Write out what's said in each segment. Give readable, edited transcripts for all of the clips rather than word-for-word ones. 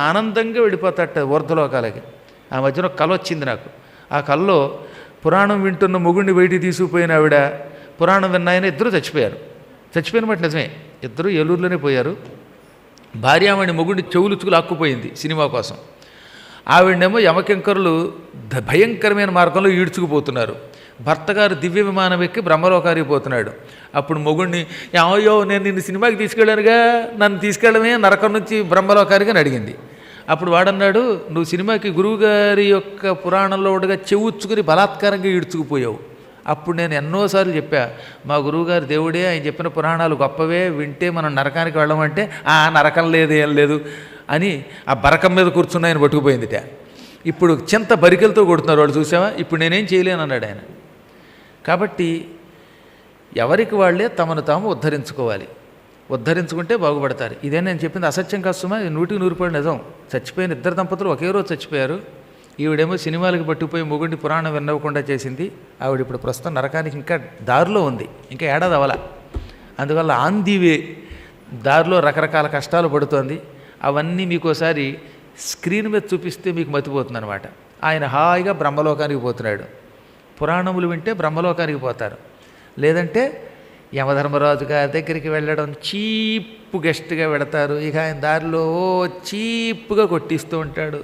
ఆనందంగా వెళ్ళిపోతాట ఊర్ధ్వలోకాలకి. ఆ మధ్యన ఒక కల వచ్చింది నాకు. ఆ కల్లో పురాణం వింటున్న మొగుడిని బయటికి తీసుకుపోయిన ఆవిడ, పురాణం విన్నాయన ఇద్దరు చచ్చిపోయారు. చచ్చిపోయిన మాట నిజమే, ఇద్దరు ఏలూరులోనే పోయారు. భార్యామణి మొగుడిని చెవులుచుకు లాక్కుపోయింది సినిమా కోసం. ఆవిడనేమో యమకింకరులు భయంకరమైన మార్గంలో ఈడ్చుకుపోతున్నారు. భర్తగారు దివ్య విమానం ఎక్కి బ్రహ్మలోకానికి పోతున్నాడు. అప్పుడు మొగుడిని, అయ్యో నేను నిన్ను సినిమాకి తీసుకెళ్ళానుగా, నన్ను తీసుకెళ్ళడమే నరకం నుంచి బ్రహ్మలోకానికి అని అడిగింది. అప్పుడు వాడన్నాడు, నువ్వు సినిమాకి గురువుగారి యొక్క పురాణంలో ఉండగా చెవుచ్చుకుని బలాత్కారంగా ఈడ్చుకుపోయావు. అప్పుడు నేను ఎన్నోసార్లు చెప్పా, మా గురువుగారు దేవుడే, ఆయన చెప్పిన పురాణాలు గొప్పవే, వింటే మనం నరకానికి వెళ్ళమంటే ఆ నరకం లేదు ఏం లేదు అని ఆ బరకం మీద కూర్చున్న ఆయన పట్టుకుపోయిందిట. ఇప్పుడు చింత బరికెలతో కొడుతున్నారు వాళ్ళు, చూసావా, ఇప్పుడు నేనేం చేయలేను అన్నాడు ఆయన. కాబట్టి ఎవరికి వాళ్ళే తమను తాము ఉద్ధరించుకోవాలి, ఉద్ధరించుకుంటే బాగుపడతారు. ఇదే నేను చెప్పింది అసత్యం కాదు సుమా, 100% నిజం. చచ్చిపోయిన ఇద్దరు దంపతులు ఒకే రోజు చచ్చిపోయారు. ఈవిడేమో సినిమాలకు పట్టుకుపోయి మొగుడిని పురాణం వినవ్వకుండా చేసింది. ఆవిడ ఇప్పుడు ప్రస్తుతం నరకానికి ఇంకా దారిలో ఉంది, ఇంకా ఏడాది అవల. అందువల్ల ఆన్ ది వే, దారిలో రకరకాల కష్టాలు పడుతోంది. అవన్నీ మీకు ఒకసారి స్క్రీన్ మీద చూపిస్తే మీకు మతిపోతుంది అనమాట. ఆయన హాయిగా బ్రహ్మలోకానికి పోతున్నాడు. పురాణములు వింటే బ్రహ్మలోకానికి పోతారు. లేదంటే యమధర్మరాజు గారి దగ్గరికి వెళ్ళడం, చీప్ గెస్ట్గా వెడతారు. ఇక ఆయన దారిలో చీప్గా కొట్టిస్తూ ఉంటాడు.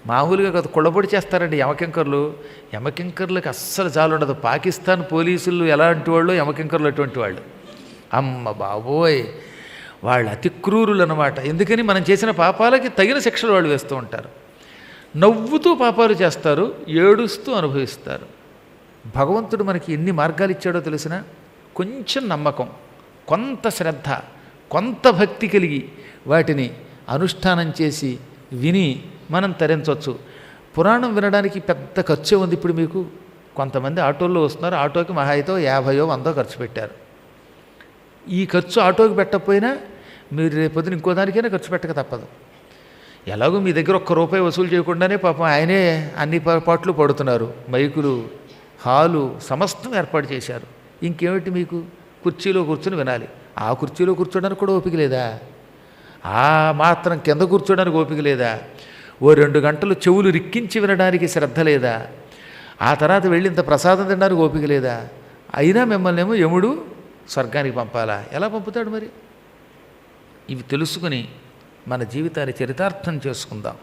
మామూలుగా కుళ్ళబొడి చేస్తారండి యమకింకర్లు. యమకింకర్లకు అస్సలు చాలు ఉండదు. పాకిస్తాన్ పోలీసులు ఎలాంటి వాళ్ళు, యమకింకర్లు అటువంటి వాళ్ళు. అమ్మ బాబోయ్, వాళ్ళు అతి క్రూరులు అన్నమాట. ఎందుకని మనం చేసిన పాపాలకి తగిన శిక్షలు వాళ్ళు వేస్తూ ఉంటారు. నవ్వుతూ పాపాలు చేస్తారు, ఏడుస్తూ అనుభవిస్తారు. భగవంతుడు మనకి ఎన్ని మార్గాలు ఇచ్చాడో తెలిసిన, కొంచెం నమ్మకం, కొంత శ్రద్ధ, కొంత భక్తి కలిగి వాటిని అనుష్ఠానం చేసి విని మనం తరించవచ్చు. పురాణం వినడానికి పెద్ద ఖర్చే ఉంది. ఇప్పుడు మీకు కొంతమంది ఆటోల్లో వస్తున్నారు, ఆటోకి మహా అయితే 50 100 ఖర్చు పెట్టారు. ఈ ఖర్చు ఆటోకి పెట్టకపోయినా మీరు రేపొద్దున ఇంకో దానికైనా ఖర్చు పెట్టక తప్పదు. ఎలాగో మీ దగ్గర ₹1 వసూలు చేయకుండానే పాపం ఆయనే అన్ని పాటలు పడుతున్నారు. మైకులు, హాలు సమస్తం ఏర్పాటు చేశారు. ఇంకేమిటి మీకు, కుర్చీలో కూర్చొని వినాలి. ఆ కుర్చీలో కూర్చోడానికి కూడా ఓపిక లేదా? ఆ మాత్రం కింద కూర్చోడానికి ఓపిక లేదా? ఓ 2 గంటలు చెవులు రిక్కించి వినడానికి శ్రద్ధ లేదా? ఆ తర్వాత వెళ్ళి ఇంత ప్రసాదం తినడానికి ఓపిక లేదా? అయినా మిమ్మల్ని ఏమో యముడు స్వర్గానికి పంపాలా? ఎలా పంపుతాడు మరి? ఇవి తెలుసుకుని మన జీవితాన్ని చరితార్థం చేసుకుందాం.